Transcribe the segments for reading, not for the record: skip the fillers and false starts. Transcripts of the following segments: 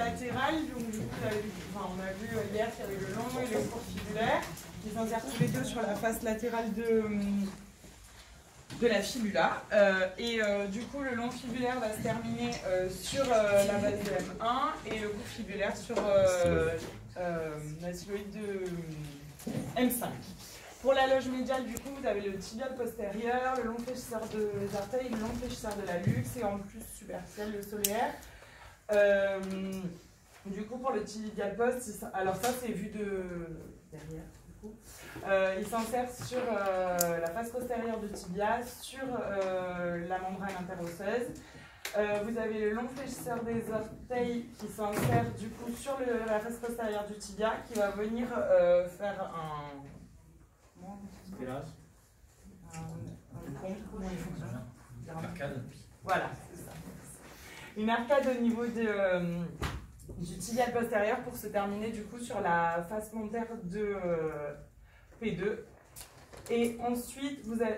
latérale, donc du coup, on a vu hier qu'il y avait le long et le court fibulaire. Ils s'insèrent tous les deux sur la face latérale de la fibula. Du coup, le long fibulaire va se terminer sur la base de M1 et le court fibulaire sur la styloïde de M5. Pour la loge médiale, du coup, vous avez le tibial postérieur, le long fléchisseur des orteils, le long fléchisseur de la luxe et en plus superficiel le solaire. Du coup, pour le tibial post, alors ça c'est vu de derrière. Il s'insère sur la face postérieure du tibia, sur la membrane interosseuse. Vous avez le long fléchisseur des orteils qui s'insère du coup sur la face postérieure du tibia qui va venir faire un arcade. Voilà, c'est ça. Une arcade au niveau du tibial postérieur pour se terminer du coup sur la face plantaire de P2 et ensuite vous avez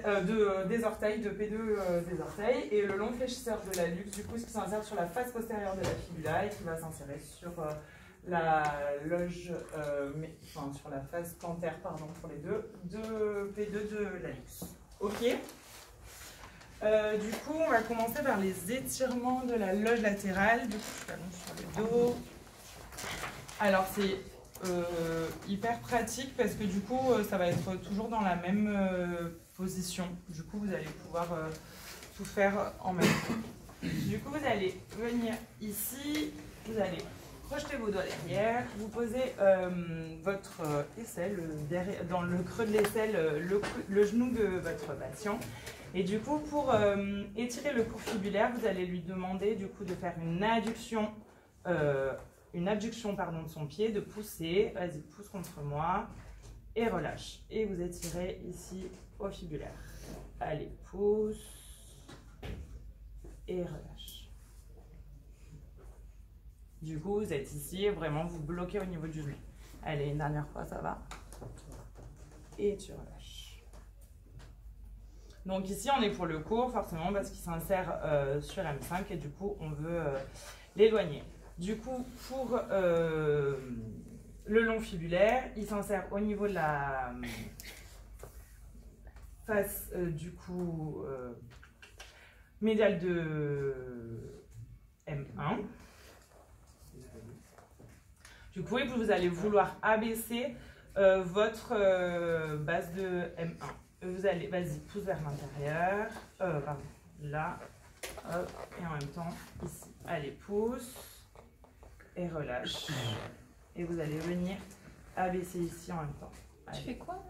des orteils, de P2 des orteils et le long fléchisseur de la luxe du coup qui s'insère sur la face postérieure de la fibula et qui va s'insérer sur la loge, sur la face plantaire pardon pour les deux de P2 de la luxe. Ok. Du coup, on va commencer par les étirements de la loge latérale. Du coup, je t'allonge sur le dos. Alors, c'est hyper pratique parce que du coup, ça va être toujours dans la même position. Du coup, vous allez pouvoir tout faire en même temps. Du coup, vous allez venir ici, vous allez projeter vos doigts derrière, vous posez votre aisselle dans le creux de l'aisselle, le genou de votre patient. Et du coup, pour étirer le court fibulaire, vous allez lui demander du coup de faire une adduction pardon, de son pied, de pousser. Vas-y, pousse contre moi et relâche. Et vous étirez ici au fibulaire. Allez, pousse et relâche. Du coup, vous êtes ici et vraiment vous bloquez au niveau du genou. Allez, une dernière fois, ça va. Et tu relâches. Donc ici, on est pour le court, forcément, parce qu'il s'insère sur M5 et du coup, on veut l'éloigner. Du coup, pour le long fibulaire, il s'insère au niveau de la face, du coup, médiale de M1. Du coup, vous allez vouloir abaisser votre base de M1. Vous allez, vas-y, pousse vers l'intérieur, pardon, là, hop, et en même temps, ici. Allez, pousse, et relâche. Et vous allez venir abaisser ici en même temps. Allez. Tu fais quoi?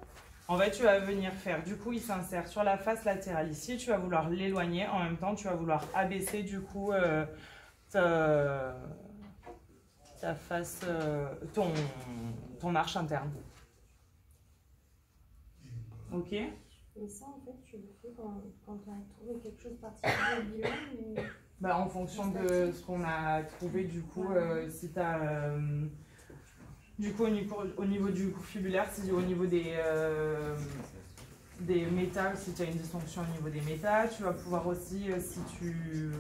En fait, tu vas venir faire, du coup, il s'insère sur la face latérale ici, tu vas vouloir l'éloigner, en même temps, tu vas vouloir abaisser, du coup, ta face, ton arche interne. Ok. Et ça, en fait, tu le fais quand tu as trouvé quelque chose de particulier au bilan, mais... Bah, en fonction de ce qu'on a trouvé, du coup, si tu as... du coup, au niveau du court fibulaire, si au niveau des métas, si tu as une dysfonction au niveau des métas, tu vas pouvoir aussi, si tu...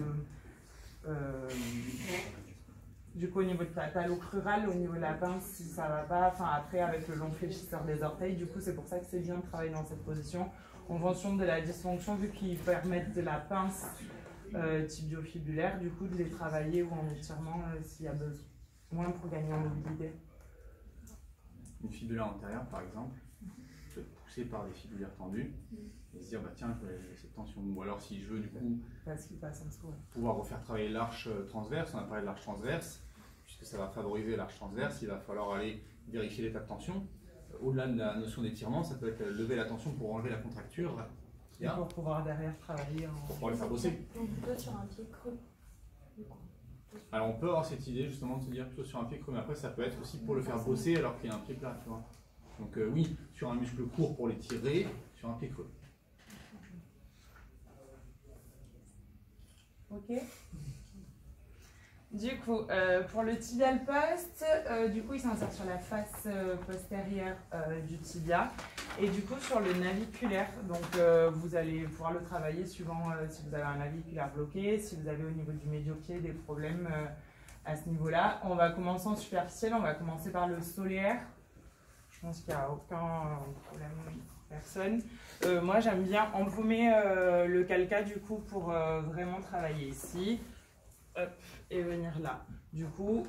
du coup, au niveau de ta talocrurale, au niveau de la pince, si ça va pas, enfin après avec le long fléchisseur des orteils, du coup c'est pour ça que c'est bien de travailler dans cette position en fonction de la dysfonction, vu qu'ils permettent de la pince tibiofibulaire, du coup de les travailler ou en étirement s'il y a besoin pour gagner en mobilité. Une fibula antérieure par exemple, peut être poussée par des fibulaires tendus et se dire bah tiens j'ai cette tension, ou alors si je veux du coup parce qu'il passe en dessous, pouvoir refaire travailler l'arche transverse, on a parlé de l'arche transverse, puisque ça va favoriser l'arche transverse, il va falloir aller vérifier l'état de tension. Au-delà de la notion d'étirement, ça peut être lever la tension pour enlever la contracture. Et pour pouvoir derrière travailler pour pouvoir le faire bosser. Donc plutôt sur un pied creux. Alors on peut avoir cette idée justement de se dire plutôt sur un pied creux, mais après ça peut être aussi pour le faire bosser alors qu'il y a un pied plat, tu vois. Donc oui, sur un muscle court pour l'étirer, sur un pied creux. Ok. Du coup, pour le tibial post, du coup, il s'insère sur la face postérieure du tibia et du coup sur le naviculaire. Donc, vous allez pouvoir le travailler suivant si vous avez un naviculaire bloqué, si vous avez au niveau du médio-pied des problèmes à ce niveau-là. On va commencer en superficiel, on va commencer par le solaire. Je pense qu'il n'y a aucun problème pour personne. Moi, j'aime bien empaumer le calca du coup pour vraiment travailler ici. Hop, et venir là. Du coup,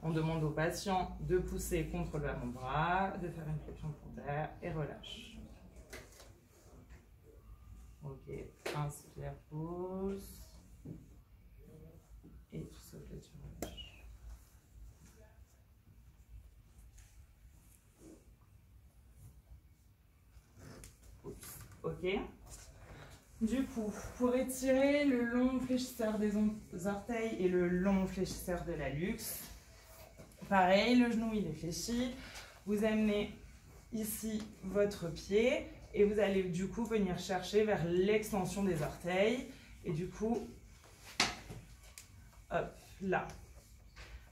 on demande au patient de pousser contre le avant-bras, de faire une flexion plantaire et relâche. Ok, inspire, pousse. Et tout ça, tu relâches. Ok. Du coup, pour étirer le long fléchisseur des orteils et le long fléchisseur de la luxe, pareil, le genou il est fléchi. Vous amenez ici votre pied et vous allez du coup venir chercher vers l'extension des orteils. Et du coup, hop, là.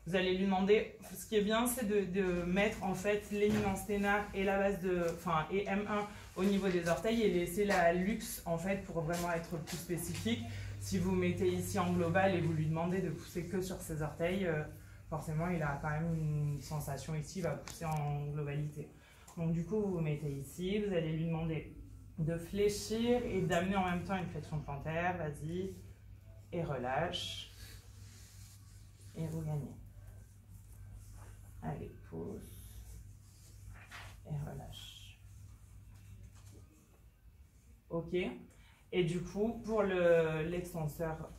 Vous allez lui demander, ce qui est bien, c'est de mettre en fait l'éminence ténar et la base de, enfin, et M1 au niveau des orteils et laisser la luxe en fait pour vraiment être plus spécifique. Si vous mettez ici en global et vous lui demandez de pousser que sur ses orteils, forcément il a quand même une sensation ici, il va pousser en globalité. Donc du coup vous vous mettez ici, vous allez lui demander de fléchir et d'amener en même temps une flexion plantaire, vas-y, et relâche, et vous gagnez. Allez, pousse, et relâche. Ok. Et du coup, pour l'extenseur,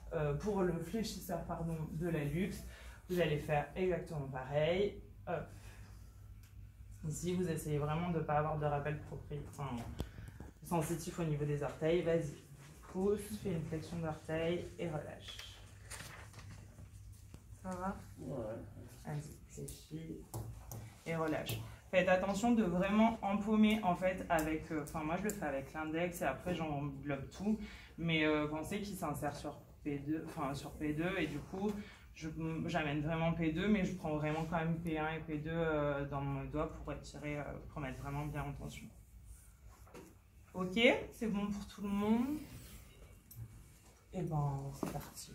pour le fléchisseur pardon, de la luxe, vous allez faire exactement pareil. Hop. Ici, vous essayez vraiment de ne pas avoir de rappel sensitif au niveau des orteils. Vas-y, pousse, fais une flexion d'orteil et relâche. Ça va? Ouais. Vas-y, fléchis et relâche. Faites attention de vraiment empaumer en fait avec, moi je le fais avec l'index et après j'englobe tout, mais pensez qu'il s'insère sur P2, sur P2 et du coup j'amène vraiment P2 mais je prends vraiment quand même P1 et P2 dans mon doigt pour étirer, pour mettre vraiment bien en tension. Ok, c'est bon pour tout le monde? Et ben c'est parti.